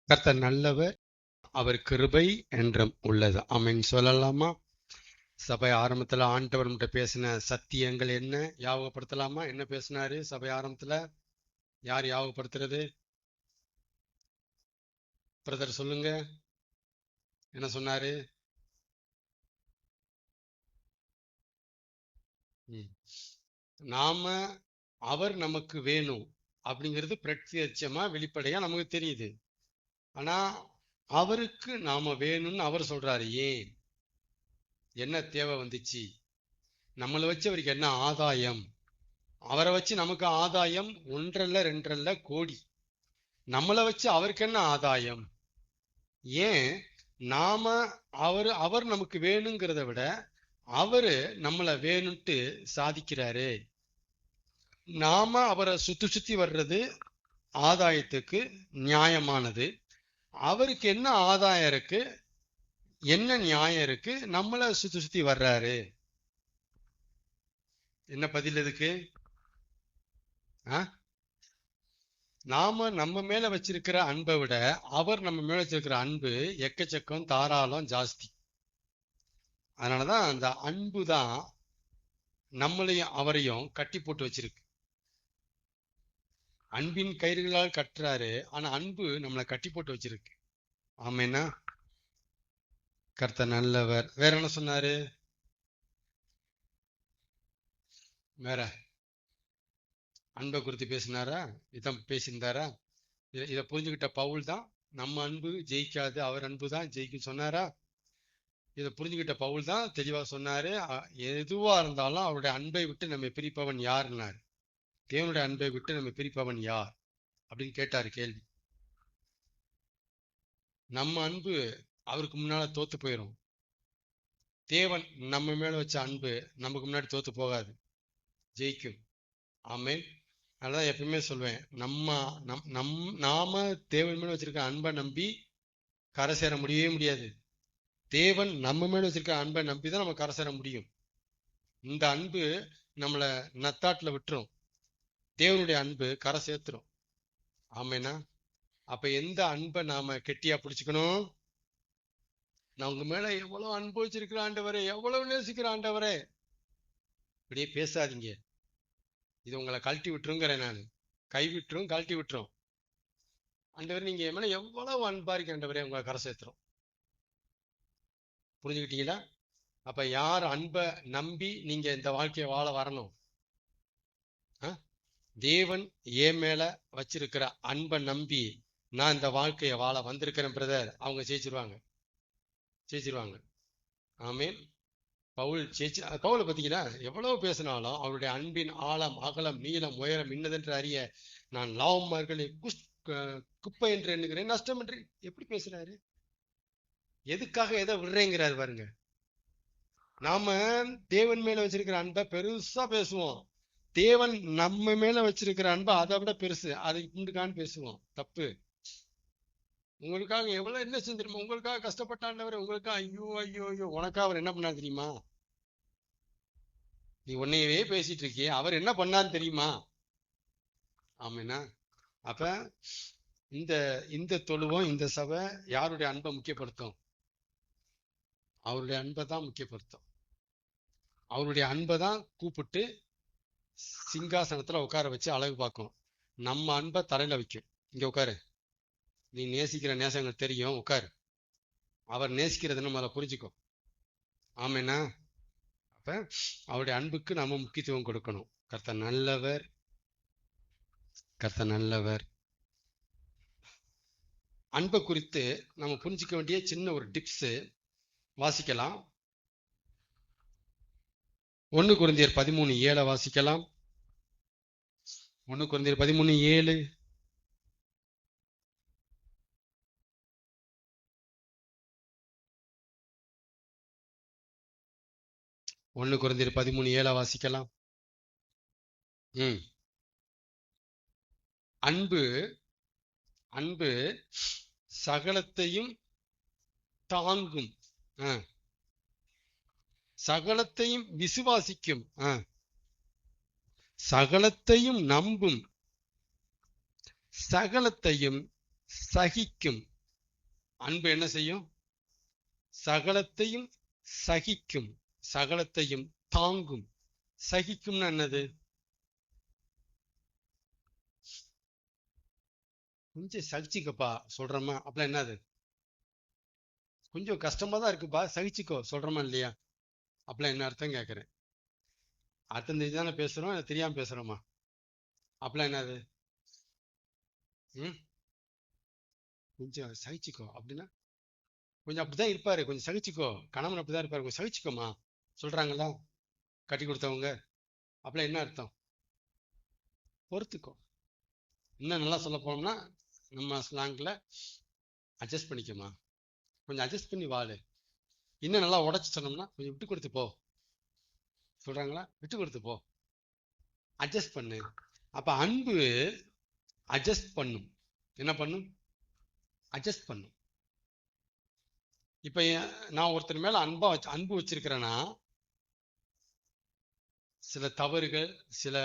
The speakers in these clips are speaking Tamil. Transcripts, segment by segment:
கர்த்தர் நல்லவர், அவர் கிருபை என்றும் உள்ளது. ஆமென் சொல்லலாமா? சபை ஆரம்பத்துல ஆண்டவர் நம்மகிட்ட பேசின சத்தியங்கள் என்ன ஞாபகப்படுத்தலாமா? என்ன பேசினாரு சபை ஆரம்பத்துல? யார் ஞாபகப்படுத்துறது? பிரதர் சொல்லுங்க, என்ன சொன்னாரு? ம். நாம அவர் நமக்கு வேணும் அப்படிங்கிறது பிரத்யட்சமா வெளிப்படையா நமக்கு தெரியுது. ஆனா அவருக்கு நாம வேணும்னு அவர் சொல்றாரு. ஏன்? என்ன தேவை வந்துச்சு? நம்மளை வச்சு அவருக்கு என்ன ஆதாயம்? அவரை வச்சு நமக்கு ஆதாயம் ஒன்றல்ல ரெண்டல்ல கோடி. நம்மளை வச்சு அவருக்கு என்ன ஆதாயம்? ஏன்? நாம அவர் நமக்கு வேணுங்கிறத விட அவரு நம்மளை வேணும்ட்டு சாதிக்கிறாரு. நாம அவரை சுத்தி சுத்தி வர்றது ஆதாயத்துக்கு நியாயமானது. அவருக்கு என்ன ஆதாயம் இருக்கு, என்ன நியாயம் இருக்கு? நம்மளை சுத்தி சுத்தி வர்றாரு. என்ன பதில் இதுக்கு? நாம நம்ம மேல வச்சிருக்கிற அன்பை விட அவர் நம்ம மேல வச்சிருக்கிற அன்பு எக்கச்சக்கம் தாராளம் ஜாஸ்தி. அதனாலதான் அந்த அன்பு தான் நம்மளையும் அவரையும் கட்டி போட்டு வச்சிருக்கு. அன்பின் கயிறுகளால் கட்டுறாரு, ஆனா அன்பு நம்மளை கட்டி போட்டு வச்சிருக்கு. ஆமேனா? கர்த்தர் நல்லவர். வேற என்ன சொன்னாரு? வேற அன்பை குறித்து பேசினாரா? இதான் பேசியிருந்தாரா? இதை புரிஞ்சுக்கிட்ட பவுல் தான் நம்ம அன்பு ஜெயிக்காது, அவர் அன்பு தான் ஜெயிக்கும் சொன்னாரா? இதை புரிஞ்சுக்கிட்ட பவுல் தான் தெளிவா சொன்னாரு, எதுவா இருந்தாலும் அவருடைய அன்பை விட்டு நம்ம பிரிப்பவன் யாருன்னாரு. தேவனுடைய அன்பை விட்டு நம்ம பிரிப்பவன் யார் அப்படின்னு கேட்டாரு கேள்வி. நம்ம அன்பு அவருக்கு முன்னால தோத்து போயிடும். தேவன் நம்ம மேல வச்ச அன்பு நமக்கு முன்னாடி தோத்து போகாது, ஜெயிக்கும். ஆமென். அதான் எப்பயுமே சொல்வேன், நாம தேவன் மேல வச்சிருக்க அன்பை நம்பி கரை சேர முடியவே முடியாது. தேவன் நம்ம மேல வச்சிருக்க அன்பை நம்பி தான் நம்ம கரை சேர முடியும். இந்த அன்பு நம்மளை நத்தாட்டுல விட்டுரும், தேவனுடைய அன்பு கரை சேர்த்துரும். ஆமேனா? அப்ப எந்த அன்பை நாம கெட்டியா பிடிச்சுக்கணும்? நான் உங்க மேல எவ்வளவு அன்பு வச்சிருக்கிற ஆண்டவரே, எவ்வளவு நேசிக்கிற ஆண்டவரே, இப்படியே பேசாதீங்க. இது உங்களை கழட்டி விட்டுருங்கிறேன் நான். கை விட்டுரும், கழட்டி விட்டுரும். ஆண்டவர் நீங்க என் மேல எவ்வளவு அன்பா இருக்க ஆண்டவரே, உங்களை கரை சேர்த்துரும். புரிஞ்சுக்கிட்டீங்களா? அப்ப யார் அன்பை நம்பி நீங்க இந்த வாழ்க்கையை வாழ வரணும்? தேவன் என் மேல வச்சிருக்கிற அன்பை நம்பி நான் இந்த வாழ்க்கையை வாழ வந்திருக்கிறேன் பிரதர், அவங்க ஜெயிச்சிருவாங்க, ஜெயிச்சிருவாங்க. ஆமீன். பவுலை பார்த்தீங்கன்னா எவ்வளவு பேசினாலும் அவருடைய அன்பின் ஆழம் அகலம் நீளம் உயரம் இன்னதென்று அறிய நான் லாபமார்களை குப்பை என்று எண்ணுகிறேன், நஷ்டம் என்று. எப்படி பேசுறாரு? எதுக்காக எதை விடுறேங்கிறாரு பாருங்க. நாம தேவன் மேல வச்சிருக்கிற அன்பை பெருசா பேசுவோம், தேவன் நம்ம மேல வச்சிருக்கிற அன்பை அதை விட பெருசு, அதை குண்டுக்கான்னு பேசுவோம். தப்பு. உங்களுக்காக எவ்வளவு என்ன செஞ்சிருமா, உங்களுக்காக கஷ்டப்பட்டாண்டவர், உங்களுக்காக ஐயோ ஐயோ ஐயோ, உனக்காக அவர் என்ன பண்ணாரு தெரியுமா? நீ உன்னையவே பேசிட்டு இருக்கிய, அவர் என்ன பண்ணான்னு தெரியுமா? ஆமேனா? அப்ப இந்த இந்த தொழுவம் இந்த சபை யாருடைய அன்பை முக்கியப்படுத்தும்? அவருடைய அன்பை தான் முக்கியப்படுத்தும். அவருடைய அன்பை தான் கூப்பிட்டு சிங்காசனத்துல உட்கார வச்சு அழகு பார்க்கும். நம்ம அன்பை தரையில வைக்கும். இங்க உட்காரு, நீ நேசிக்கிற நேசங்கள் தெரியும், உட்காரு. அவர் நேசிக்கிறதுன்னு முதல்ல புரிஞ்சுக்கோ. ஆமேனா? அப்ப அவருடைய அன்புக்கு நம்ம முக்கியத்துவம் கொடுக்கணும். கர்த்தர் நல்லவர், கர்த்தர் நல்லவர். அன்பை குறித்து நம்ம புரிஞ்சுக்க வேண்டிய சின்ன ஒரு டிப்ஸ் வாசிக்கலாம். 1 கொரிந்தியர் 13:7 வாசிக்கலாம். 1 கொரிந்தியர் 13:7. 1 கொரிந்தியர் 13:7 வாசிக்கலாம். அன்பு அன்பு சகலத்தையும் தாங்கும், சகலத்தையும் விசுவாசிக்கும், சகலத்தையும் நம்பும், சகலத்தையும் சகிக்கும். அன்பு என்ன செய்யும்? சகலத்தையும் சகிக்கும், சகலத்தையும் தாங்கும். சகிக்கும்னா என்னது? கொஞ்சம் சகிச்சுக்கப்பா சொல்றோமா? அப்படின்னா என்னது? கொஞ்சம் கஷ்டமா தான் இருக்குப்பா, சகிச்சுக்கோ சொல்றோமா இல்லையா? அப்படிலாம் என்ன அர்த்தம் கேட்கிறேன். அர்த்தம் தெரிஞ்சு தானே பேசுறோம், இல்லை தெரியாம பேசுறோமா? அப்படிலாம் என்னது? ம் கொஞ்சம் சகிச்சுக்கோ அப்படின்னா கொஞ்சம் அப்படிதான் இருப்பாரு, கொஞ்சம் சகிச்சுக்கோ. கணவன் அப்படிதான் இருப்பாரு, கொஞ்சம் சகிச்சுக்கோமா சொல்றாங்களா கட்டி கொடுத்தவங்க? அப்படிலாம் என்ன அர்த்தம்? பொறுத்துக்கோ. இன்னும் நல்லா சொல்ல போனோம்னா நம்ம ஸ்லாங்ல அட்ஜஸ்ட் பண்ணிக்கோமா, கொஞ்சம் அட்ஜஸ்ட் பண்ணி வாழு. இன்னும் நல்லா உடச்சு சொன்னோம்னா கொஞ்சம் விட்டு கொடுத்து போ சொல்றாங்களா? விட்டு கொடுத்து போ, அட்ஜஸ்ட் பண்ணு. அப்ப அன்பு அட்ஜஸ்ட் பண்ணும். என்ன பண்ணும்? அட்ஜஸ்ட் பண்ணும். இப்ப நான் ஒருத்தர் மேல அன்பு வச்சிருக்கிறேன்னா, சில தவறுகள், சில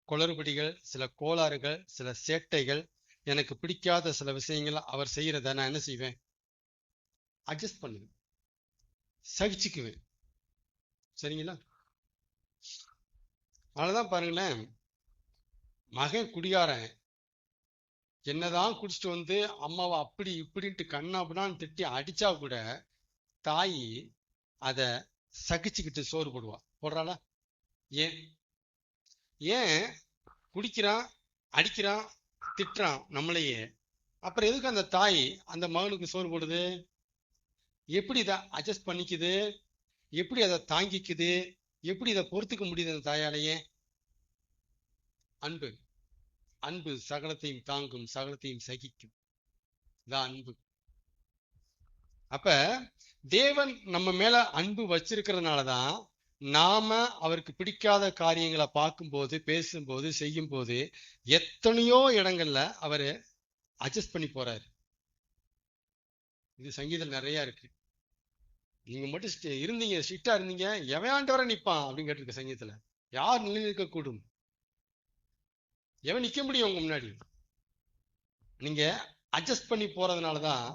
குளறுபடிகள், சில கோளாறுகள், சில சேட்டைகள், எனக்கு பிடிக்காத சில விஷயங்கள் அவர் செய்யறத நான் என்ன செய்வேன்? அட்ஜஸ்ட் பண்ணுவேன், சகிச்சுக்குவேன். சரிங்களா? அதனாலதான் பாருங்களேன், மகன் குடிகாரன் என்னதான் குடிச்சிட்டு வந்து அம்மாவை அப்படி இப்படின்ட்டு கண்ணாபுடான்னு திட்டி அடிச்சா கூட தாய் அத சகிச்சுக்கிட்டு சோறு போடுவா. போடுறாளா? ஏன்? ஏன் குடிக்கிறான், அடிக்கிறான், திட்டுறான் நம்மளையே, அப்புறம் எதுக்கு அந்த தாய் அந்த மகனுக்கு சோறு போடுது? எப்படி இதை அட்ஜஸ்ட் பண்ணிக்குது? எப்படி அதை தாங்கிக்குது? எப்படி இதை பொறுத்துக்க முடியுது அந்த தாயாலேயே? அன்பு. அன்பு சகலத்தையும் தாங்கும், சகலத்தையும் சகிக்கும். இதான் அன்பு. அப்ப தேவன் நம்ம மேல அன்பு வச்சிருக்கிறதுனாலதான் நாம அவருக்கு பிடிக்காத காரியங்களை பார்க்கும்போது, பேசும்போது, செய்யும் போது எத்தனையோ இடங்கள்ல அவரு அட்ஜஸ்ட் பண்ணி போறாரு. இது சங்கீதம் நிறைய இருக்கு. நீங்க மட்டும் இருந்தீங்க, ஸ்ட்ரிக்டா இருந்தீங்க, எவன் நிப்பான் அப்படின்னு கேட்டிருக்க சங்கீதத்துல. யார் நிலை நிற்க கூடும்? எவன் நிக்க முடியும் உங்க முன்னாடி? நீங்க அட்ஜஸ்ட் பண்ணி போறதுனாலதான்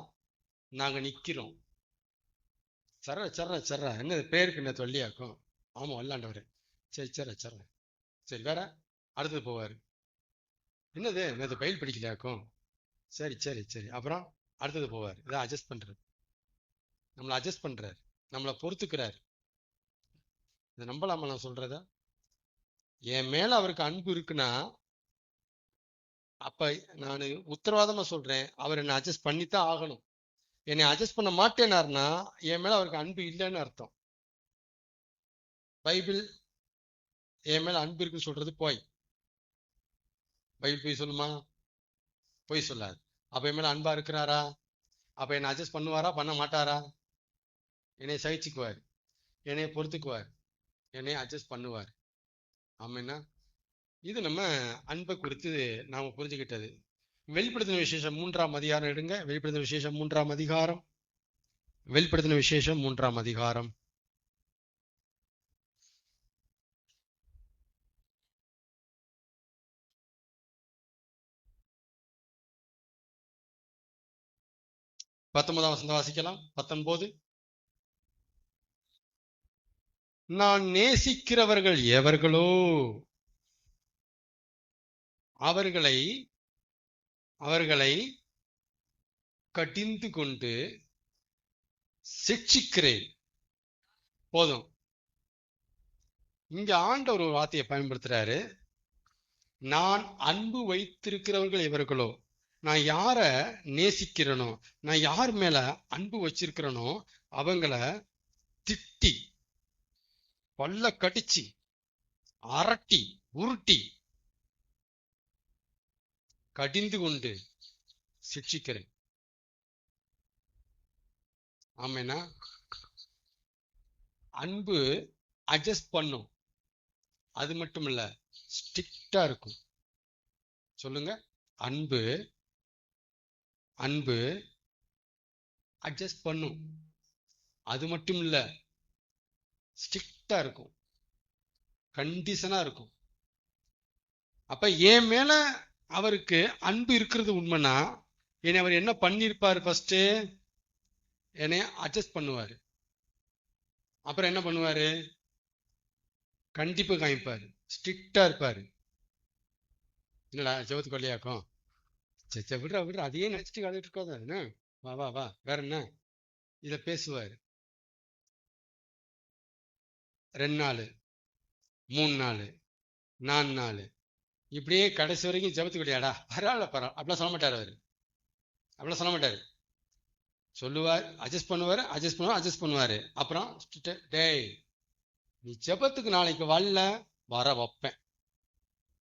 நாங்க நிக்கிறோம். சர்ற என்ன பேருக்கு என்ன தொல்லியாக்கும்? ஆமா வல்லாண்டவரு. சரி சர்ற. சரி வேற? அடுத்தது போவாரு. என்னது நேற்று பயில் படிக்கலையாக்கும்? சரி அப்புறம் அடுத்தது போவார். இதான் அட்ஜஸ்ட் பண்றது. நம்மளை அட்ஜஸ்ட் பண்றாரு, நம்மளை பொறுத்துக்கிறாரு. இதை நம்பலாமா நான் சொல்றத? என் மேல அவருக்கு அன்பு இருக்குன்னா அப்ப நான் உத்தரவாதமா சொல்றேன், அவர் என்னை அட்ஜஸ்ட் பண்ணித்தான் ஆகணும். என்னை அட்ஜஸ்ட் பண்ண மாட்டேனாருன்னா என் மேல அவருக்கு அன்பு இல்லைன்னு அர்த்தம். பைபிள் என் மேல அன்பு இருக்குன்னு சொல்றது போய். பைபிள் போய் சொல்லுமா? போய் சொல்லாது. அப்ப என் மேல அன்பா இருக்கிறாரா? அப்ப என்னை அட்ஜஸ்ட் பண்ணுவாரா, பண்ண மாட்டாரா? என்னை சகிச்சுக்குவார், என்னை பொறுத்துக்குவார், என்னை அட்ஜஸ்ட் பண்ணுவார். ஆமாண்ணா. இது நம்ம அன்பை குறித்து நாம புரிஞ்சுக்கிட்டது. வெளிப்படுத்தின விசேஷம் 3ஆம் அதிகாரம் எடுங்க. வெளிப்படுத்தின விசேஷம் 3ஆம் அதிகாரம். வெளிப்படுத்தின விசேஷம் 3ஆம் அதிகாரம். பத்தொன்பதாம் வசனம் வாசிக்கலாம். 19. நான் நேசிக்கிறவர்கள் எவர்களோ அவர்களை கடிந்து கொண்டு சிட்சிக்கிறேன். போதும். இங்க ஆண்டவர் ஒரு வார்த்தையை பயன்படுத்துறாரு. நான் அன்பு வைத்திருக்கிறவர்கள் எவர்களோ, நான் யார நேசிக்கிறேனோ, நான் யார் மேல அன்பு வச்சிருக்கிறேனோ அவங்கள திட்டி, பல்ல கடிச்சு, அரட்டி, உருட்டி, கடிந்து கொண்டு சிட்சிக்கிறேன். ஆமேனா? அன்பு அட்ஜஸ்ட் பண்ணும். அது மட்டும் இல்ல, ஸ்ட்ரிக்டா இருக்கும். சொல்லுங்க. அன்பு அட்ஜஸ்ட் பண்ணும். அது மட்டும் இல்ல, ஸ்ட்ரிக்டா இருக்கும், கண்டிஷனா இருக்கும். அப்ப என் மேல அவருக்கு அன்பு இருக்கிறது உண்மைனா என்னை அவர் என்ன பண்ணிருப்பாரு? ஃபர்ஸ்ட் என்னைய அட்ஜஸ்ட் பண்ணுவாரு. அப்புறம் என்ன பண்ணுவாரு? கண்டிப்பு காமிப்பாரு, ஸ்ட்ரிக்டா இருப்பாரு. என்னடா ஜெபத்துக்கு வரலையாக்கும்? சரி விடுறா விடுறா, அதையே நினைச்சிட்டு கழுவிட்டு இருக்காத என்ன, வா வா வா, வேற என்ன, இதை பேசுவார். 2 நாள், 3 நாள், 4 நாள், இப்படியே கடைசி வரைக்கும் ஜெபத்துக்கு வரலையாடா, பரவாயில்ல பரவாயில்ல அப்படிலாம் சொல்ல மாட்டார். அவரு அப்படிலாம் சொல்ல மாட்டாரு. சொல்லுவார், அட்ஜஸ்ட் பண்ணுவார், அட்ஜஸ்ட் பண்ணுவாரு. அப்புறம் டேய் நீ ஜெபத்துக்கு நாளைக்கு வரல, வர வைப்பேன்.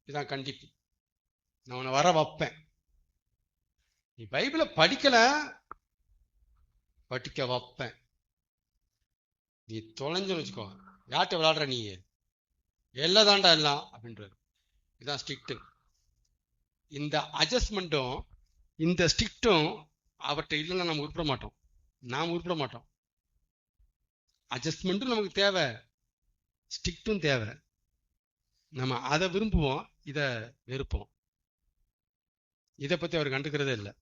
இதுதான் கண்டிப்பு. நான் உன்னை வர வைப்பேன். நீ பைபிளை படிக்கல, படிக்க வைப்பேன். நீ தொலைஞ்சுன்னு வச்சுக்கோ, யார்கிட்ட விளையாடுற நீ, எல்லாம் தாண்டா எல்லாம் அப்படின்றாரு. இதுதான் ஸ்ட்ரிக்ட். இந்த அட்ஜஸ்ட்மெண்ட்டும் இந்த ஸ்ட்ரிக்டும் அவர்கிட்ட இல்லைன்னா நம்ம உருப்பிட மாட்டோம். நாம் உருப்பிட மாட்டோம். அட்ஜஸ்ட்மெண்ட்டும் நமக்கு தேவை, ஸ்ட்ரிக்டும் தேவை. நம்ம அதை விரும்புவோம், இதை வெறுப்போம். இதை பத்தி அவர் கண்டுக்கிறதே இல்லை.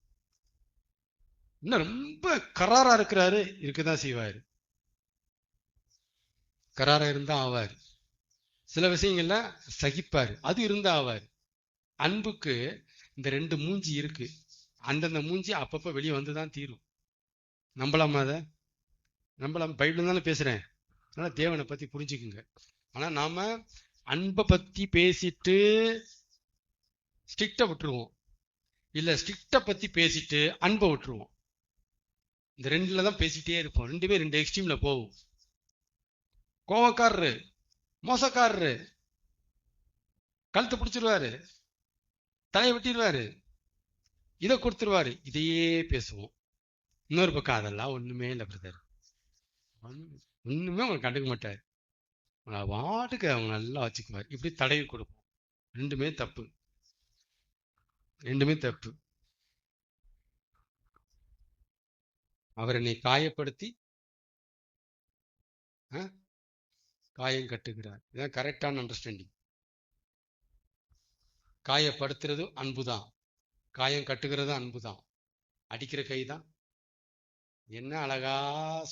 இன்னும் ரொம்ப கராரா இருக்கிறாரு, இருக்குதான் செய்வாரு. கராரா இருந்தா ஆவார். சில விஷயங்கள்ல சகிப்பாரு, அது இருந்தா ஆவார். அன்புக்கு இந்த 2 மூஞ்சி இருக்கு. அந்தந்த மூஞ்சி அப்பப்ப வெளியே வந்துதான் தீரும். நம்பலாமா? அதை நம்பலாம். பைபிள் தானே பேசுறேன், அதனால தேவனை பத்தி புரிஞ்சுக்குங்க. ஆனா நாம அன்பை பத்தி பேசிட்டு ஸ்ட்ரிக்டை விட்டுருவோம், இல்ல ஸ்ட்ரிக்டை பத்தி பேசிட்டு அன்பை விட்டுருவோம். இந்த 2ல தான் பேசிட்டே இருப்போம். 2 எக்ஸ்ட்ரீம்ல போகும். கோவக்காரரு, மோசக்காரரு, கழுத்தை பிடிச்சிருவாரு, தலையை வெட்டிடுவாரு, இதை கொடுத்துருவாரு, இதையே பேசுவோம். இன்னொரு பக்கம் அதெல்லாம் ஒண்ணுமே இல்லை பிரதர், ஒண்ணுமே அவங்க கண்டுக்க மாட்டாரு, வாட்டுக்கு அவங்க நல்லா வச்சுக்குவார், இப்படி தடவி கொடுப்போம். ரெண்டுமே தப்பு, ரெண்டுமே தப்பு. அவர் என்னை காயப்படுத்தி காயம் கட்டுகிறார். இதான் கரெக்டான அண்டர்ஸ்டாண்டிங். காயப்படுத்துறது அன்புதான், காயம் கட்டுகிறது அன்புதான். அடிக்கிற கை தான். என்ன அழகா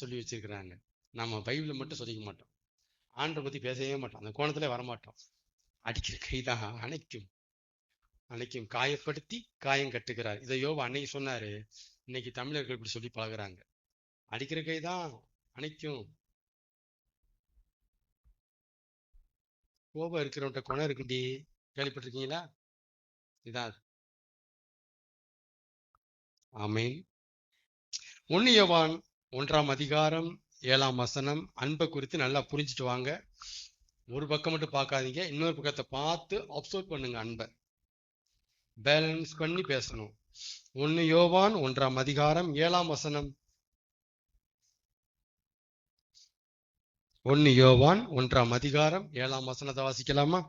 சொல்லி வச்சிருக்கிறாங்க. நம்ம பைபிளை மட்டும் சொல்லிக்க மாட்டோம், ஆண்டை பத்தி பேசவே மாட்டோம், அந்த கோணத்துல வரமாட்டோம். அடிக்கிற கை தான் அணைக்கும், அன்னைக்கும் காயப்படுத்தி காயம் கட்டுகிறார். இதை யோபு அன்னைக்கு சொன்னாரு, இன்னைக்கு தமிழர்கள் இப்படி சொல்லி பழகுறாங்க. அடிக்கிற கை தான் அணைக்கும். கோபம் இருக்கிறவன்ட்ட குணம் இருக்குண்டி, கேள்விப்பட்டிருக்கீங்களா? இதான். ஆமேன். 1 யோவான் 1ஆம் அதிகாரம் 7ஆம் வசனம். அன்பை குறித்து நல்லா புரிஞ்சுட்டு வாங்க. ஒரு பக்கம் மட்டும் பார்க்காதீங்க, இன்னொரு பக்கத்தை பார்த்து அப்சர்வ் பண்ணுங்க. அன்பை பேலன்ஸ் பண்ணி பேசணும். 1 யோவான் 1ஆம் அதிகாரம் 7ஆம் வசனம். 1 யோவான் 1ஆம் அதிகாரம் 7ஆம் வசனத்தை வாசிக்கலாமா?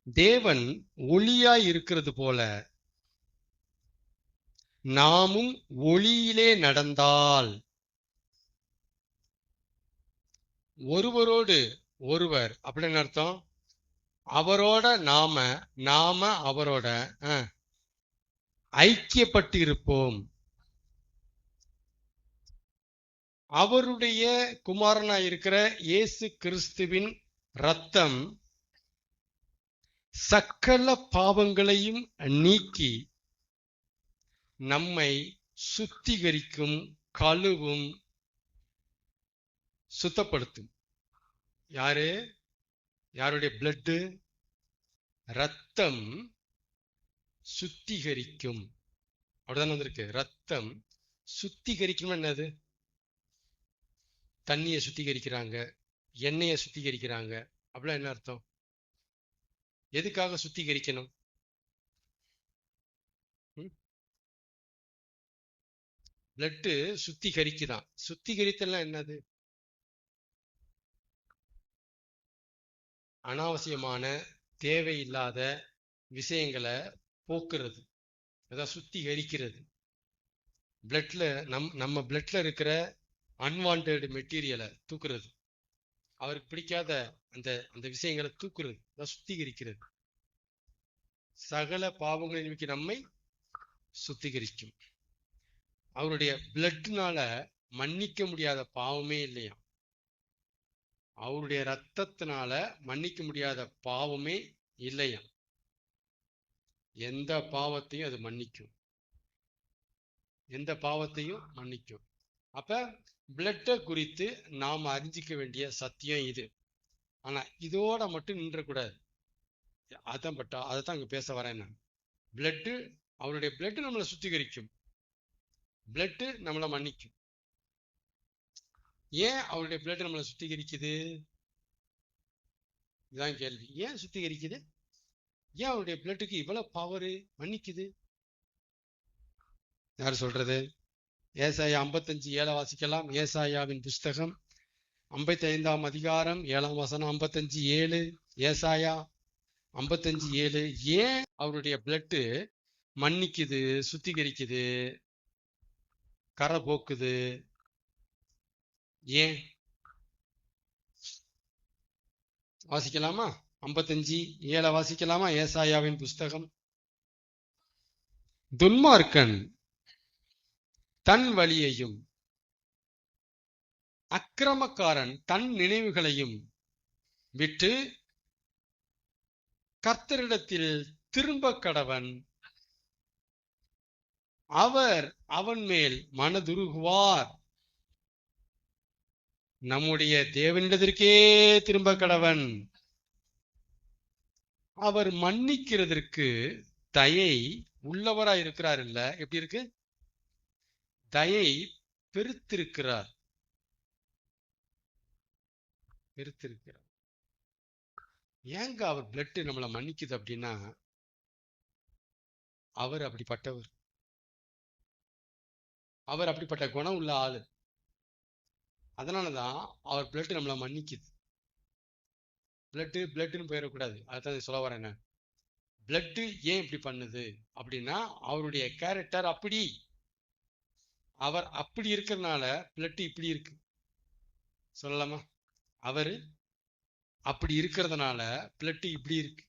தேவன் ஒளியாய் இருக்கிறது போல நாமும் ஒளியிலே நடந்தால் ஒருவரோடு ஒருவர், அப்படின்னு அர்த்தம். அவரோட நாம அவரோட ஐக்கியப்பட்டு இருப்போம். அவருடைய குமாரனாய் இருக்கிற இயேசு கிறிஸ்துவின் இரத்தம் சகல பாவங்களையும் நீக்கி நம்மை சுத்திகரிக்கும், கழுவும், சுத்தப்படுத்தும். யாருடைய பிளட்? ரத்தம் சுத்திகரிக்கும். அப்படிதான் வந்திருக்கு. ரத்தம் சுத்திகரிக்கும். என்னது? தண்ணியை சுத்திகரிக்கிறாங்க, எண்ணெயை சுத்திகரிக்கிறாங்க, அப்படிலாம் என்ன அர்த்தம்? எதுக்காக சுத்திகரிக்கணும்? பிளட்டு சுத்திகரிக்குதான். சுத்திகரித்தல் என்னது? அனாவசியமான தேவையில்லாத விஷயங்களை போக்குறது, அதான் சுத்திகரிக்கிறது. பிளட்ல நம்ம பிளட்ல இருக்கிற அன்வான்ட் மெட்டீரியலை தூக்குறது, அவருக்கு பிடிக்காத அந்த விஷயங்களை தூக்குறது, அதான் சுத்திகரிக்கிறது. சகல பாவங்களை நீக்கி நம்மை சுத்திகரிக்கும். அவருடைய பிளட்னால மன்னிக்க முடியாத பாவமே இல்லையா. அவருடைய ரத்தத்தினால மன்னிக்க முடியாத பாவமே இல்லையா. எந்த பாவத்தையும் அது மன்னிக்கும், எந்த பாவத்தையும் மன்னிக்கும். அப்ப பிளட்டை குறித்து நாம் அறிஞ்சிக்க வேண்டிய சத்தியம் இது. ஆனா இதோட மட்டும் நின்றக்கூடாது. அதைத்தான் இங்க பேச வரேன் நான். பிளட்டு, அவருடைய பிளட் நம்மளை சுத்திகரிக்கும், பிளட் நம்மளை மன்னிக்கும். ஏன் அவருடைய பிளட் நம்மளை சுத்திகரிக்குது? இதுதான் கேள்வி. ஏன் சுத்திகரிக்குது? ஏன் அவருடைய பிளட்டுக்கு இவ்வளவு பவரு, மன்னிக்குது? யார் சொல்றது? ஏசாயா 55:7 வாசிக்கலாம். ஏசாயாவின் புஸ்தகம் 55ஆம் அதிகாரம் 7ஆம் வசனம். 55:7, ஏசாயா 55:7. ஏன் அவருடைய பிளட்டு மன்னிக்குது, சுத்திகரிக்குது, கரை போக்குது? ஏன் வாசிக்கலாமா? 55:7 வாசிக்கலாமா? ஏசாயாவின் புஸ்தகம். துன்மார்க்கன் தன் வழியையும் அக்கிரமக்காரன் தன் நினைவுகளையும் விட்டு கர்த்தரிடத்தில் திரும்ப கடவன், அவர் அவன் மேல் மனதுருகுவார். நம்முடைய தேவனிடத்திற்கே திரும்ப கடவன். அவர் மன்னிக்கிறதற்கு தயை உள்ளவராய் இருக்கிறார். இல்ல, எப்படி இருக்கு? தயை பெருத்திருக்கிறார், பெருத்திருக்கிறார். ஏங்க அவர் பிளட் நம்மளை மன்னிக்குது அப்படின்னா, அவர் அப்படிப்பட்டவர், அவர் அப்படிப்பட்ட குணம் உள்ள ஆளு. அதனாலதான் அவர் பிளட் நம்மளை மன்னிக்குது. பிளட்னு போயிடக்கூடாது. அதான் சொல்ல வரேன் நான். பிளட் ஏன் இப்படி பண்ணுது அப்படின்னா, அவருடைய கேரக்டர் அப்படி, அவர் அப்படி இருக்கிறதுனால பிளட் இப்படி இருக்கு. சொல்லலாமா? அவர் அப்படி இருக்கிறதுனால பிளட் இப்படி இருக்கு.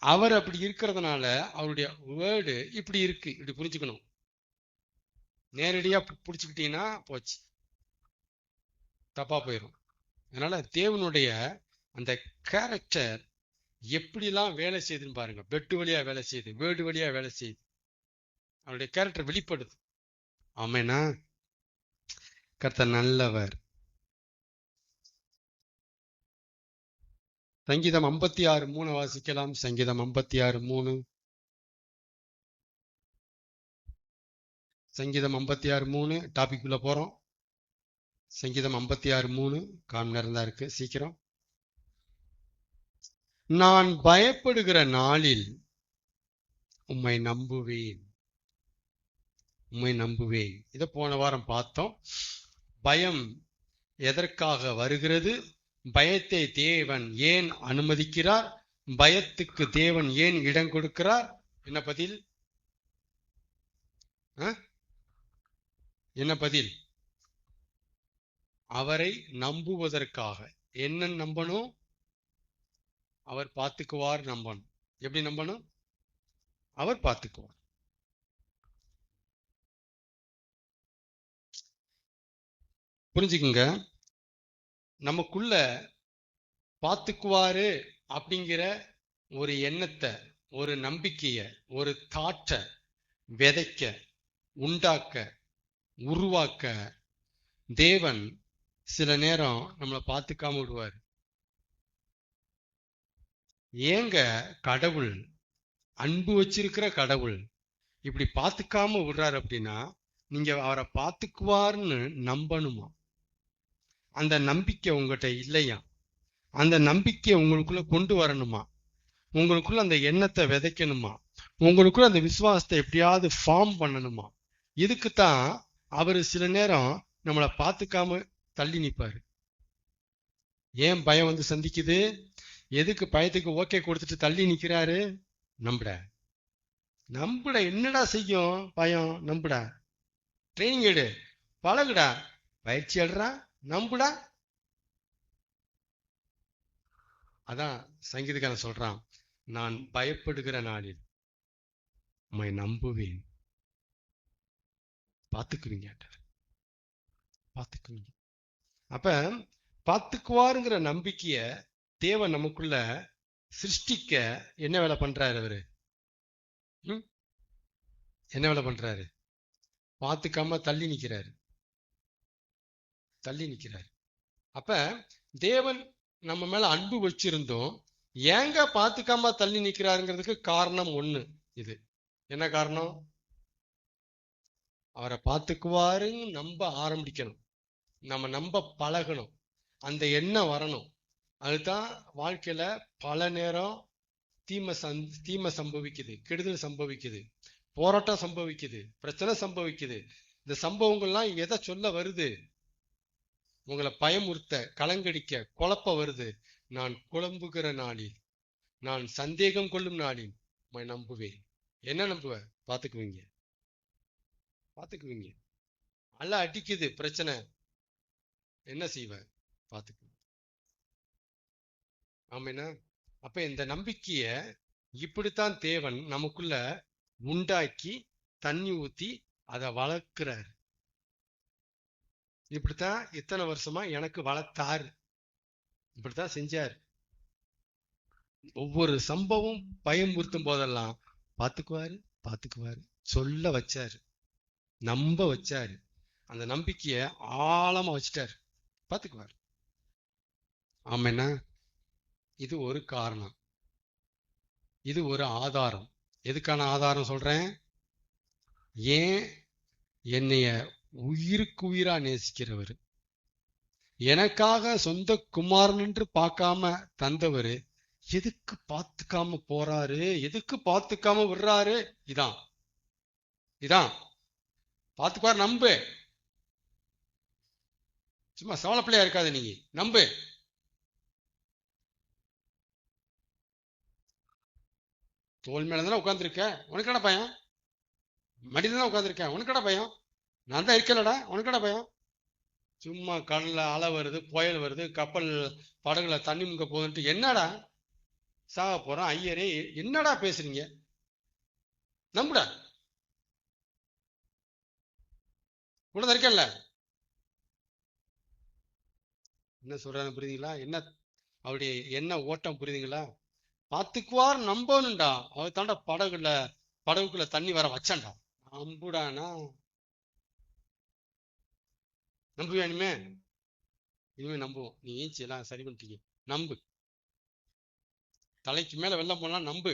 அவர் அப்படி இருக்கிறதுனால அவருடைய வேர்டு இப்படி இருக்கு. இப்படி புரிஞ்சுக்கணும். நேரடியா புடிச்சுக்கிட்டீங்கன்னா போச்சு, தப்பா போயிடும். அதனால தேவனுடைய அந்த கேரக்டர் எப்படிலாம் வேலை செய்யுதுன்னு பாருங்க. பிளட் வழியா வேலை செய்யுது, வேர்டு வழியா வேலை செய்யுது, அவருடைய கேரக்டர் வெளிப்படுது. ஆமெனா? கர்த்தர் நல்லவர். சங்கீதம் 56:3 வாசிக்கலாம். சங்கீதம் 56:3. சங்கீதம் 56:3 டாபிக் உள்ள போறோம். சங்கீதம் 56:3 காம் நேரம் தான் இருக்கு, சீக்கிரம். நான் பயப்படுகிற நாளில் உம்மை நம்புவேன், உம்மை நம்புவேன். இதை போன வாரம் பார்த்தோம். பயம் எதற்காக வருகிறது? பயத்தை தேவன் ஏன் அனுமதிக்கிறார்? பயத்துக்கு தேவன் ஏன் இடம் கொடுக்கிறார்? என்ன பதில்? என்ன பதில்? அவரை நம்புவதற்காக. என்ன நம்பணும்? அவர் பார்த்துக்குவார் நம்பணும். எப்படி நம்பணும்? அவர் பார்த்துக்குவார். புரிஞ்சுக்குங்க. நமக்குள்ள பார்த்துக்குவாரு அப்படிங்கிற ஒரு எண்ணத்தை, ஒரு நம்பிக்கைய, ஒரு தாட்டை விதைக்க, உண்டாக்க, உருவாக்க தேவன் சில நேரம் நம்மளை பார்த்துக்காம விடுவார். ஏங்க கடவுள், அன்பு வச்சிருக்கிற கடவுள் இப்படி பார்த்துக்காம விடுறாரு அப்படின்னா, நீங்க அவரை பார்த்துக்குவார்னு நம்பணுமா? அந்த நம்பிக்கை உங்ககிட்ட இல்லையா? அந்த நம்பிக்கையை உங்களுக்குள்ள கொண்டு வரணுமா? உங்களுக்குள்ள அந்த எண்ணத்தை விதைக்கணுமா? உங்களுக்குள்ள அந்த விசுவாசத்தை எப்படியாவது ஃபார்ம் பண்ணணுமா? இதுக்குத்தான் அவரு சில நேரம் நம்மளை பார்த்துக்காம தள்ளி நிற்பாரு. ஏன் பயம் வந்து சந்திக்குது? எதுக்கு பயத்துக்கு ஓகே கொடுத்துட்டு தள்ளி நிக்கிறாரு? நம்புட என்னடா செய்யும் பயம்? நம்புடா, ட்ரைனிங் எடு, பழகுடா, பயிற்சி எடுறா, நம்புடா. அதான் சங்கீதக்காரன் சொல்றான், நான் பயப்படுகிற நாளில் உம்மை நம்புவேன். பார்த்துக்குவீங்க. பார்த்துக்குவீங்க. அப்ப பார்த்துக்குவாருங்கிற நம்பிக்கைய தேவன் நமக்குள்ள சிருஷ்டிக்க என்ன வேலை பண்றாரு? அவரு என்ன வேலை பண்றாரு? பார்த்துக்காம தள்ளி நிக்கிறாரு. அப்ப தேவன் நம்ம மேல அன்பு வச்சிருந்தோம், ஏங்க பார்த்துக்காம தள்ளி நிக்கிறாருங்கிறதுக்கு காரணம் ஒண்ணு. இது என்ன காரணம்? அவரை பார்த்துக்குவாருன்னு நம்ப ஆரம்பிக்கணும், நம்ம நம்ப பழகணும், அந்த எண்ணம் வரணும். அதுதான் வாழ்க்கையில பல நேரம் தீமை சம்பவிக்குது, கெடுதல் சம்பவிக்குது, போராட்டம் சம்பவிக்குது, பிரச்சனை சம்பவிக்குது. இந்த சம்பவங்கள்லாம் எதை சொல்ல வருது? உங்களை பயமுறுத்த, கலங்கடிக்க, குழப்ப வருது. நான் குழம்புகிற நாளில், நான் சந்தேகம் கொள்ளும் நாளில் நம்புவேன். என்ன நம்புவ? பார்த்துக்குவீங்க. அல்ல அடிக்குது பிரச்சனை, என்ன செய்வ? பார்த்துக்குவீங்க. ஆமேனா? அப்ப இந்த நம்பிக்கைய இப்படித்தான் தேவன் நமக்குள்ள உண்டாக்கி தண்ணி ஊத்தி அதை வளர்க்கிறார். இப்படித்தான் இத்தனை வருஷமா எனக்கு வளர்த்தாரு, இப்படித்தான் செஞ்சாரு. ஒவ்வொரு சம்பவம் பயமுறுத்தும் போதெல்லாம் பார்த்துக்குவாரு சொல்ல வச்சாரு, நம்ப வச்சாரு. அந்த நம்பிக்கைய ஆழமா வச்சுட்டாரு, பார்த்துக்குவாரு. ஆமேனா? இது ஒரு காரணம், இது ஒரு ஆதாரம். எதுக்கான ஆதாரம் சொல்றேன்? ஏன் என்னைய உயிருக்கு உயிரா நேசிக்கிறவர், எனக்காக சொந்த குமாரன் என்று பார்க்காம தந்தவர், எதுக்கு பார்த்துக்காம போறாரு, எதுக்கு பார்த்துக்காம விடுறாரு? இதான் பார்த்துக்குவார். நம்பு, சும்மா சவள பிள்ளையா இருக்காது, நீங்க நம்பு. தோல் மேலதானே உட்காந்துருக்க, உனக்கடா பயம்? மடியில தான் உட்காந்துருக்கேன், உனக்கடா பயம்? நான் தான் இருக்கலடா, உனக்கடா பயம்? சும்மா கடல்ல அலை வருது, புயல் வருது, கப்பல் படகுல தண்ணி முங்க போகுதுன்ட்டு என்னடா சாக போறான் ஐயரே, என்னடா பேசுறீங்க? நம்புடா, கூட இருக்கல. என்ன சொல்றாங்க புரியுதுங்களா? என்ன அவருடைய என்ன ஓட்டம் புரியுதுங்களா? பார்த்துக்குவார், நம்பணும்டா. அவர் தாண்டா படகுக்குள்ள தண்ணி வர வச்சான்டா. நம்புடானா? நம்புவியா? இனிமே நம்புவோம். நீ ஈச்சி எல்லாம் சரி பண்ணிட்டீங்க, நம்பு. தலைக்கு மேல வெள்ளம் போனா நம்பு,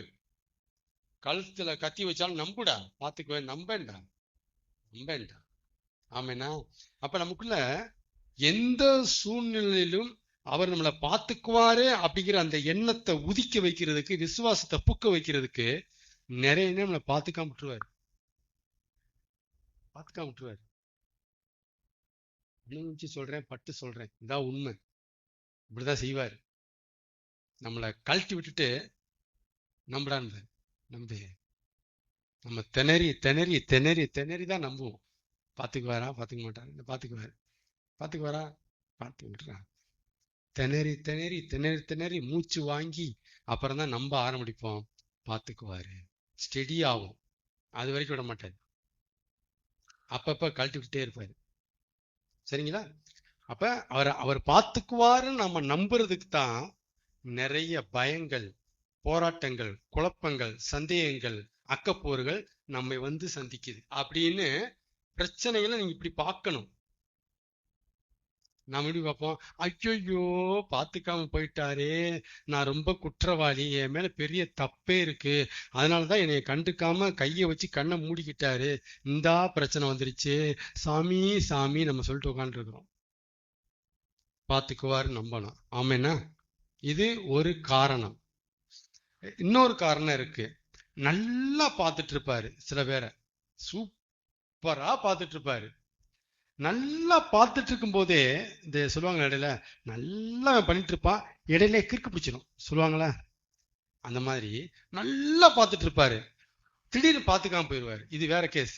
கழுத்துல கத்தி வச்சாலும் நம்புடா. பார்த்துக்குவேன், நம்பேன்டா. ஆமேனா? அப்ப நமக்குள்ள எந்த சூழ்நிலையிலும் அவர் நம்மளை பார்த்துக்குவாரு அப்படிங்கிற அந்த எண்ணத்தை உதிக்க வைக்கிறதுக்கு, விசுவாசத்தை புக்க வைக்கிறதுக்கு நிறைய நம்மளை பார்த்துக்காம விட்டுருவாரு. சொல்றேன், பட்டு சொல்றேன், இதான் உண்மை. இப்படிதான் செய்வார். நம்மளை கழட்டி விட்டுட்டு நம்புடான்னு நம்பு. நம்ம திணறி திணறி திணறி திணறி தான் நம்புவோம். பார்த்துக்குவாரா, பார்த்துக்க மாட்டாரு, பார்த்துக்குவாரா, பார்த்து விட்டுறான். திணறி திணறி திணறி திணறி மூச்சு வாங்கி அப்புறம் தான் நம்ப ஆரம்பிப்போம். பார்த்துக்குவாரு, ஸ்டெடி ஆகும். அது வரைக்கும் விட மாட்டாரு, அப்பப்ப கழட்டி விட்டே இருப்பாரு. சரிங்களா? அப்ப அவர் பார்த்துக்குவாருன்னு நம்ம நம்புறதுக்கு தான் நிறைய பயங்கள், போராட்டங்கள், குழப்பங்கள், சந்தேகங்கள், அக்கப்போர்கள் நம்மை வந்து சந்திக்குது. அப்படின்னு பிரச்சனைகளை நீங்க இப்படி பார்க்கணும். நாம எப்படி பார்ப்போம்? ஐயோ பார்த்துக்காம போயிட்டாரே, நான் ரொம்ப குற்றவாளி, என் மேல பெரிய தப்பே இருக்கு, அதனாலதான் என்னைய கண்டுக்காம கையை வச்சு கண்ணை மூடிக்கிட்டாரு, இந்தா பிரச்சனை வந்துருச்சு, சாமி சாமி நம்ம சொல்லிட்டு உட்காந்து இருக்கிறோம். பார்த்துக்குவாரு, நம்பணும். ஆமேனா? இது ஒரு காரணம். இன்னொரு காரணம் இருக்கு. நல்லா பார்த்துட்டு இருப்பாரு, சில பேரை சூப்பரா பார்த்துட்டு இருப்பாரு. நல்லா பார்த்துட்டு இருக்கும் போதே இந்த சொல்லுவாங்க, இடையில நல்லா பண்ணிட்டு இருப்பான், இடையில கிறுக்கு பிடிச்சிடும் சொல்லுவாங்களா, அந்த மாதிரி நல்லா பார்த்துட்டு இருப்பாரு, திடீர்னு பார்த்துக்காம போயிடுவாரு. இது வேற கேஸ்.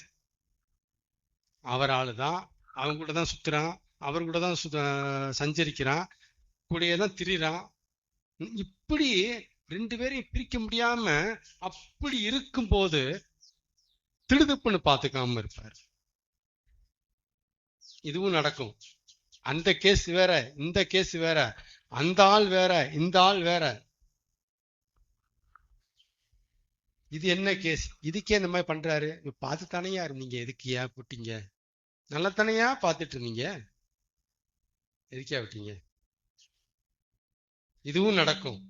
அவர் ஆளுதான், அவங்க கூட தான் சுத்துறான், அவர் கூட தான் சஞ்சரிக்கிறான், கூடயே தான் திரிறான். இப்படி ரெண்டு பேரையும் பிரிக்க முடியாம அப்படி இருக்கும் போது திடுதுப்புன்னு பார்த்துக்காம இருப்பார். இதுவும் நடக்கும். அந்த கேஸ் வேற, இந்த கேஸ் வேற, அந்த ஆள் வேற, இந்த ஆள் வேற. இது என்ன கேஸ்? இதுக்கே இந்த மாதிரி பண்றாரு. பார்த்து தானையா இருந்தீங்க, எதுக்கு ஏன் விட்டீங்க? நல்லா தானையா பார்த்துட்டு இருந்தீங்க, எதுக்கே விட்டீங்க? இதுவும் நடக்கும்.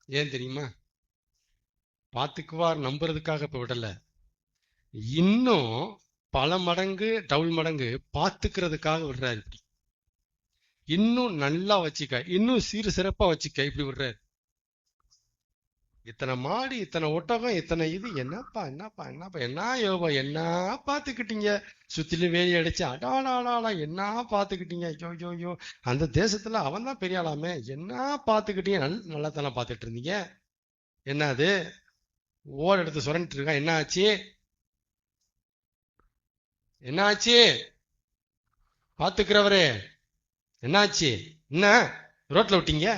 ஏன் தெரியுமா? பார்த்துக்குவார் நம்புறதுக்காக இப்ப விடல, இன்னும் பல மடங்கு டபுள் மடங்கு பார்த்துக்கிறதுக்காக விடுறாரு. இப்படி இன்னும் நல்லா வச்சுக்க, இன்னும் சீர் சிறப்பா வச்சுக்க, இப்படி விடுறாரு. இத்தனை மாடு, இத்தனை ஒட்டகம், இத்தனை இது, என்னப்பா என்னப்பா என்னப்பா, என்ன யோபா என்ன பார்த்துக்கிட்டீங்க? சுத்திலும் வேலி அடிச்சு அடாடாடா என்ன பார்த்துக்கிட்டீங்க? ஐயோ ஐயோ ஐயோ, அந்த தேசத்துல அவன் தான் பெரிய ஆளாமே, என்ன பார்த்துக்கிட்டீங்க? நல்லா தானே பார்த்துட்டு இருந்தீங்க. என்ன அது ஓட எடுத்து சுரண்டிட்டு இருக்கா? என்ன ஆச்சு? என்ன ஆச்சு? பார்த்துக்கிறவரே என்னாச்சு? என்ன ரோட்ல விட்டீங்க?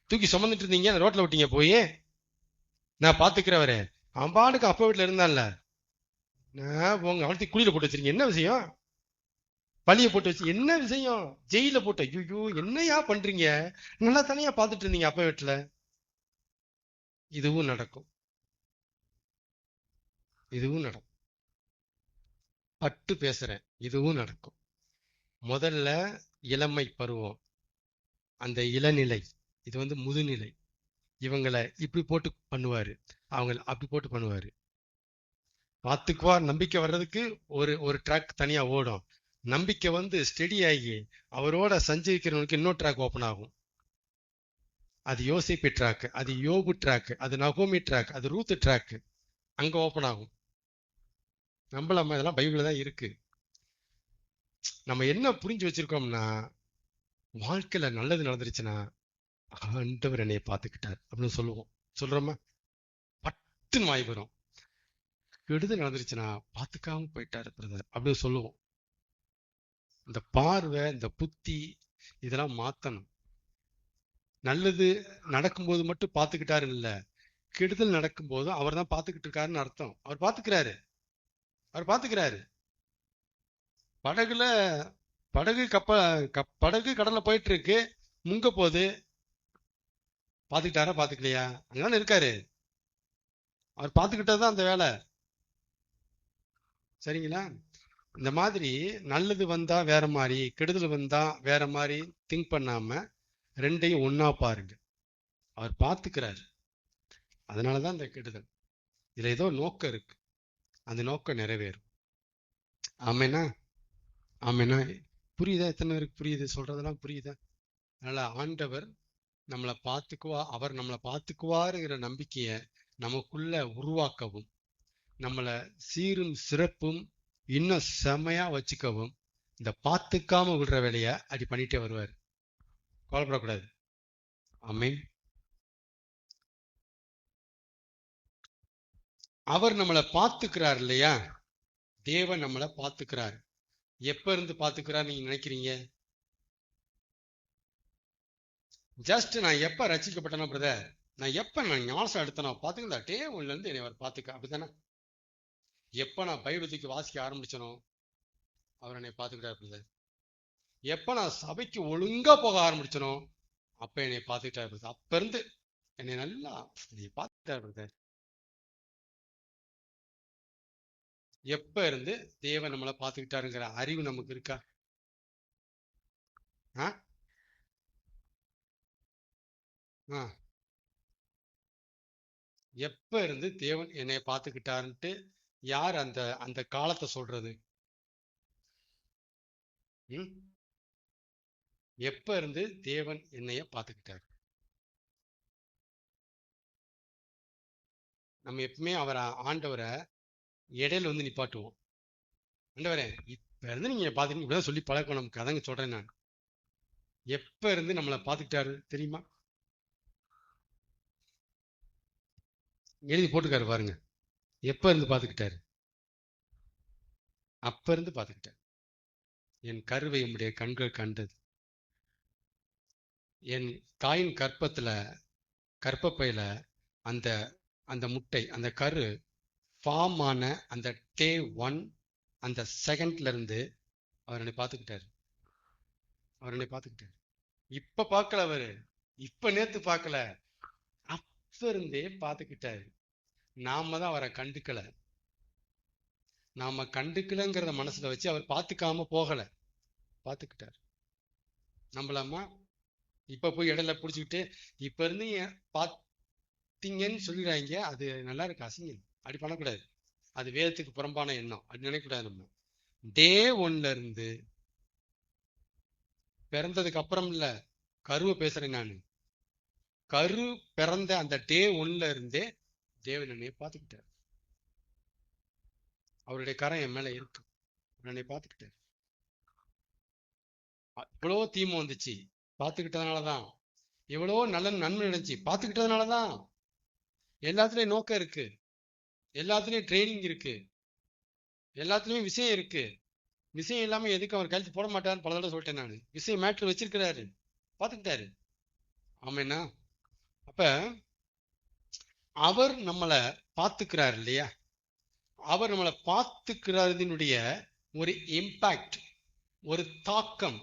தூக்கி சுமந்துட்டு இருந்தீங்க, ரோட்ல விட்டீங்க போய். நான் பாத்துக்கிறவரே, அவன் பாட்டுக்கு அப்பா வீட்டுல இருந்தான்ல, நான் உங்க அவனத்தை குழியில போட்டு வச்சிருக்கீங்க, என்ன விஷயம்? பழிய போட்டு வச்சு என்ன விஷயம்? ஜெயில போட்டு, ஐயோ என்னையா பண்றீங்க? நல்லா தானையா பாத்துட்டு இருந்தீங்க அப்பா வீட்டுல. இதுவும் நடக்கும், இதுவும் நடக்கும். பட்டு பேசுறேன், இதுவும் நடக்கும். முதல்ல இளமை பருவம், அந்த இளநிலை, இது முதுநிலை. இவங்களை இப்படி போட்டு பண்ணுவாரு, அவங்க அப்படி போட்டு பண்ணுவாரு. பார்த்துக்குவார் நம்பிக்கை வர்றதுக்கு ஒரு ட்ராக் தனியா ஓடும். நம்பிக்கை ஸ்டெடி ஆகி அவரோட சஞ்சரிக்கிறவனுக்கு இன்னொரு ட்ராக் ஓப்பன் ஆகும். அது யோசிப்பு ட்ராக், அது யோபு ட்ராக், அது நகோமி ட்ராக், அது ரூத் ட்ராக், அங்க ஓப்பன் ஆகும். நம்மளாம இதெல்லாம் பைபிள்ல தான் இருக்கு. நம்ம என்ன புரிஞ்சு வச்சிருக்கோம்னா, வாழ்க்கையில நல்லது நடந்துருச்சுன்னா ஆண்டவர் என்னைய பார்த்துக்கிட்டார் அப்படின்னு சொல்லுவோம். சொல்றோமா? பட்டுன்னு வாய் வரும். கெடுதல் நடந்துருச்சுன்னா பார்த்துக்காம போயிட்டாரு பிரதர் அப்படின்னு சொல்லுவோம். இந்த பார்வை, இந்த புத்தி, இதெல்லாம் மாத்தணும். நல்லது நடக்கும்போது மட்டும் பார்த்துக்கிட்டாரு இல்ல, கெடுதல் நடக்கும் போதும் அவர் தான் பார்த்துக்கிட்டு இருக்காருன்னு அர்த்தம். அவர் பார்த்துக்கிறாரு, அவர் பார்த்துக்கிறாரு. படகுல படகு கடல்ல போயிட்டு இருக்கு, முங்க போது பார்த்துக்கிட்டாரா பார்த்துக்கலையா? அங்கதானே இருக்காரு. அவர் பார்த்துக்கிட்டதுதான் அந்த வேலை. சரிங்களா? இந்த மாதிரி நல்லது வந்தா வேற மாதிரி, கெடுதல் வந்தா வேற மாதிரி திங்க் பண்ணாம ரெண்டையும் ஒன்னா பாருங்க. அவர் பார்த்துக்கிறாரு, அதனாலதான் இந்த கெடுதல். இதுல ஏதோ நோக்கம் இருக்கு, அந்த நோக்கம் நிறைவேறும். ஆமேனா? ஆமேனா? புரியுதா? எத்தனை பேருக்கு புரியுது? சொல்றதெல்லாம் புரியுதா? அதனால ஆண்டவர் நம்மளை பார்த்துக்குவா, அவர் நம்மளை பார்த்துக்குவாருங்கிற நம்பிக்கைய நமக்குள்ள உருவாக்கவும், நம்மளை சீரும் சிறப்பும் இன்னும் செமையா வச்சுக்கவும் இந்த பார்த்துக்காம விடுற வேலைய அப்படி பண்ணிட்டே வருவார். கவலைப்படக்கூடாது. ஆமென். அவர் நம்மளை பார்த்துக்கிறார் இல்லையா? தேவன் நம்மளை பார்த்துக்கிறார். எப்ப இருந்து பார்த்துக்கிறார் நீங்க நினைக்கிறீங்க? ஜஸ்ட் நான் எப்ப ரசிக்கப்பட்டனோ பிரதர், நான் ஞானசம் எடுத்தனோ பாத்துங்களா, டேவுல இருந்து என்னை அவர் பார்த்துக்க, அப்படித்தானே? எப்ப நான் பைபிள் தூக்கி வாசிக்க ஆரம்பிச்சனோ அவர் என்னை பார்த்துக்கிட்டார் பிரதர். எப்ப நான் சபைக்கு ஒழுங்கா போக ஆரம்பிச்சனோ அப்ப என்னை பார்த்துக்கிட்டார் பிரதர். அப்ப இருந்து என்னை நல்லா என்னை பார்த்துக்கிட்டார் பிரதர். எப்ப இருந்து தேவன் நம்மளை பார்த்துக்கிட்டாருங்கிற அறிவு நமக்கு இருக்கா? எப்ப இருந்து தேவன் என்னை பார்த்துக்கிட்டாருன்ட்டு யார் அந்த அந்த காலத்தை சொல்றது? எப்ப இருந்து தேவன் என்னைய பார்த்துக்கிட்டார்? நம்ம எப்பவுமே ஆண்டவரை இடையில நிப்பாட்டுவோம். ஆண்டவரே இப்ப இருந்து நீங்க பாத்துக்கிட்டு இப்படிதான் சொல்லி பழக்கம் நமக்கு. அதங்க சொல்றேன் நான். எப்ப இருந்து நம்மளை பார்த்துக்கிட்டாரு தெரியுமா? எழுதி போட்டுக்காரு பாருங்க. எப்ப இருந்து பார்த்துக்கிட்டாரு? அப்ப இருந்து பார்த்துக்கிட்டார். என் கருவை உம்முடைய கண்கள் கண்டது. என் தாயின் கற்பப்பையில அந்த முட்டை, அந்த கரு ஃபார்ம் ஆன அந்த டே 1, அந்த செகண்ட்ல இருந்து அவர் என்னை பார்த்துக்கிட்டாரு. இப்ப பார்க்கல அவரு, இப்ப நேத்து பார்க்கல, அப்ப இருந்தே பார்த்துக்கிட்டாரு. நாம தான் அவரை கண்டுக்கல. நாம கண்டுக்கலங்கிறத மனசுல வச்சு அவர் பார்த்துக்காம போகல, பார்த்துக்கிட்டாரு. நம்பலாமா? இப்ப போய் இடையில புடிச்சுக்கிட்டு இப்ப இருந்து பார்த்தீங்கன்னு சொல்லிடுறாங்க, அது நல்லா இருக்கு, அசிங்கம். அப்படி பண்ணக்கூடாது. அது வேதத்துக்கு புறம்பான எண்ணம், அப்படி நினைக்கக்கூடாது. நம்ம டே ஒன்ல இருந்து, பிறந்ததுக்கு அப்புறம் இல்ல, கருவை பேசுறேன் நானு. கரு பிறந்த அந்த டே ஒன்ல இருந்தே தேவன் என்னை பார்த்துக்கிட்டார். அவருடைய கரம் என் மேல இருக்கு, என்னை பார்த்துக்கிட்டார். இவ்வளோ தீமை வந்துச்சு, பார்த்துக்கிட்டதுனாலதான். எவ்வளோ நல்ல நன்மை நினைச்சு பார்த்துக்கிட்டதுனாலதான். எல்லாத்துலயும் நோக்கம் இருக்கு, எல்லாத்துலயும் ட்ரைனிங் இருக்கு, எல்லாத்துலயும் விஷயம் இருக்கு. விஷயம் இல்லாம எதுக்கு அவர் கழிச்சு போட மாட்டாருன்னு பல தடவை சொல்லிட்டேன் நான். விஷயம் மேட்ரு வச்சிருக்கிறாரு, பார்த்துக்கிட்டாரு. ஆமேனா? அப்ப அவர் நம்மளை பார்த்துக்கிறார் இல்லையா? அவர் நம்மளை பார்த்துக்கிறதுனுடைய ஒரு இம்பாக்ட், ஒரு தாக்கம்,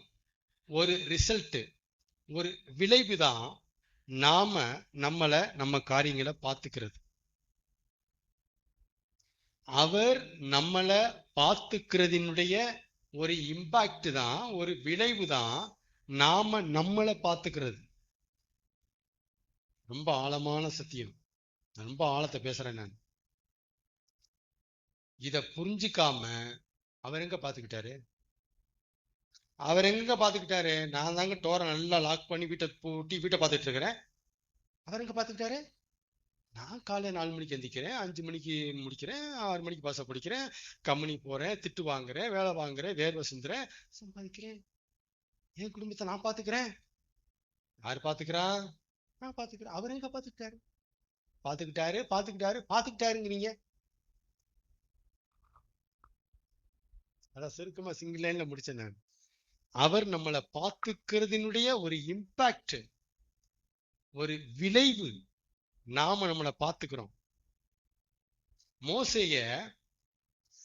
ஒரு ரிசல்ட், ஒரு விளைவு தான் நம்ம காரியங்களை பார்த்துக்கிறது. அவர் நம்மளை பார்த்துக்கிறதினுடைய ஒரு இம்பாக்ட் தான், ஒரு விளைவு தான் நம்மளை பார்த்துக்கிறது. ரொம்ப ஆழமான சத்தியம், ரொம்ப ஆழத்தை பேசுறேன் நான். இத புரிஞ்சுக்காம அவர் எங்க பார்த்துக்கிட்டாரு? நான் தாங்க டோரை நல்லா லாக் பண்ணி வீட்டை பூட்டி வீட்டை பார்த்துட்டு இருக்கிறேன். அவர் எங்க பார்த்துக்கிட்டாரு? நான் காலையில் 4 மணிக்கு எந்திக்கிறேன், 5 மணிக்கு முடிக்கிறேன், 6 மணிக்கு பாச படிக்கிறேன், கம்பெனி போறேன், திட்டு வாங்குறேன், வேலை வாங்குறேன், வேர்வை சிந்துறேன், சம்பாதிக்கிறேன். என் குடும்பத்தை நான் பார்த்துக்கிறேன். யார் பார்த்துக்கிறா? நான் பார்த்துக்கிறேன். அவர் எங்க பார்த்துக்கிட்டாருங்கிறீங்க. அதான் சுருக்கமா சிங்கிள் லைன்ல முடிச்சேன் நான். அவர் நம்மளை பார்த்துக்கிறதுனுடைய ஒரு இம்பாக்ட், ஒரு விளைவு, நம்மளை பார்த்துக்கிறோம். மோசேய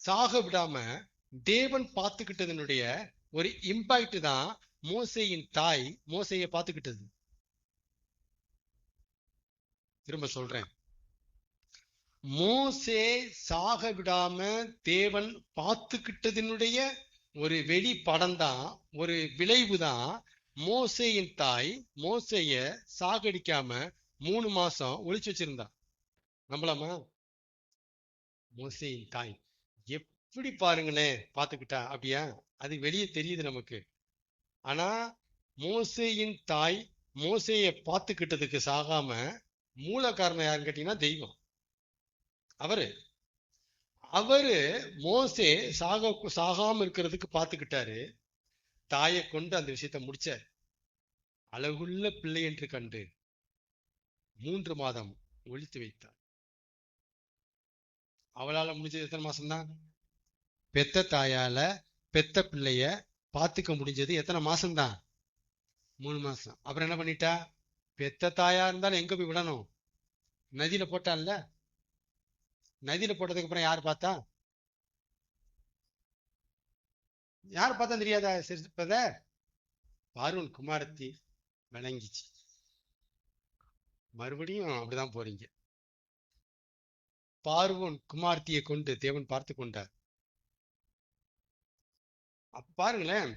சாக விடாம தேவன் பார்த்துக்கிட்டதனுடைய ஒரு இம்பாக்ட் தான் மோசேயின் தாய் மோசேய பார்த்துக்கிட்டது. திரும்ப சொல்றேன், மோசே சாக விடாம தேவன் பார்த்துக்கிட்டதனுடைய ஒரு வெளிப்படம் தான், ஒரு விளைவு தான் மோசேயின் தாய் மோசேய சாகடிக்காம 3 மாசம் ஒளிச்சு வச்சிருந்தா. நம்பலாமா? மோசேயின் தாய் எப்படி பாருங்களேன் பார்த்துக்கிட்டா. அப்படியா? அது வெளியே தெரியுது நமக்கு. ஆனா மோசேயின் தாய் மோசேய பார்த்துக்கிட்டதுக்கு சாகாம மூல காரணம் யாருன்னு கேட்டீங்கன்னா தெய்வம். அவரு மோசே சாகாம இருக்கிறதுக்கு பார்த்துக்கிட்டாரு. தாயை கொண்டு அந்த விஷயத்த முடிச்சார். அழகுள்ள பிள்ளை என்று கண்டு 3 மாதம் ஒழித்து வைத்தார். அவளால முடிஞ்சது எத்தனை மாசம்தான்? பெத்த தாயால பெத்த பிள்ளைய பார்த்துக்க முடிஞ்சது எத்தனை மாசம்தான்? 3 மாசம். அப்புறம் என்ன பண்ணிட்டா? பெத்த தாயா இருந்தாலும் எங்க போய் விடணும்? நதியில போட்டான்ல. நதியில போட்டதுக்கு அப்புறம் யார் பார்த்தா? தெரியாதா? சிரிப்பத பார்வோன் குமாரத்தி விளங்கிச்சு. மறுபடியும் அப்படிதான் போறீங்க. பார்வோன் குமார்த்தியை கொண்டு தேவன் பார்த்து கொண்டார். அப்ப பாருங்களேன்,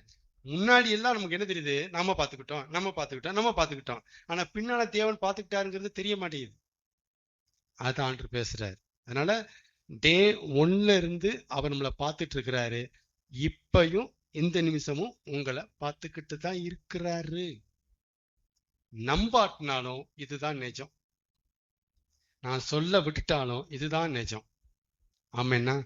முன்னாடி எல்லாம் நமக்கு என்ன தெரியுது? நம்ம பார்த்துக்கிட்டோம். ஆனா பின்னால தேவன் பார்த்துக்கிட்டாருங்கிறது தெரிய மாட்டேங்குது. அதான் ஆண்டவர் பேசுறாரு. அதனால டே 1ல இருந்து அவர் நம்மளை பார்த்துட்டு இருக்கிறாரு. இப்பயும் இந்த நிமிஷமும் உங்களை பார்த்துக்கிட்டு தான் இருக்கிறாரு. நம்பாட்டினாலும் இதுதான் நிஜம், நான் சொல்ல விட்டுட்டாலும் இதுதான் நிஜம். ஆமென்னா?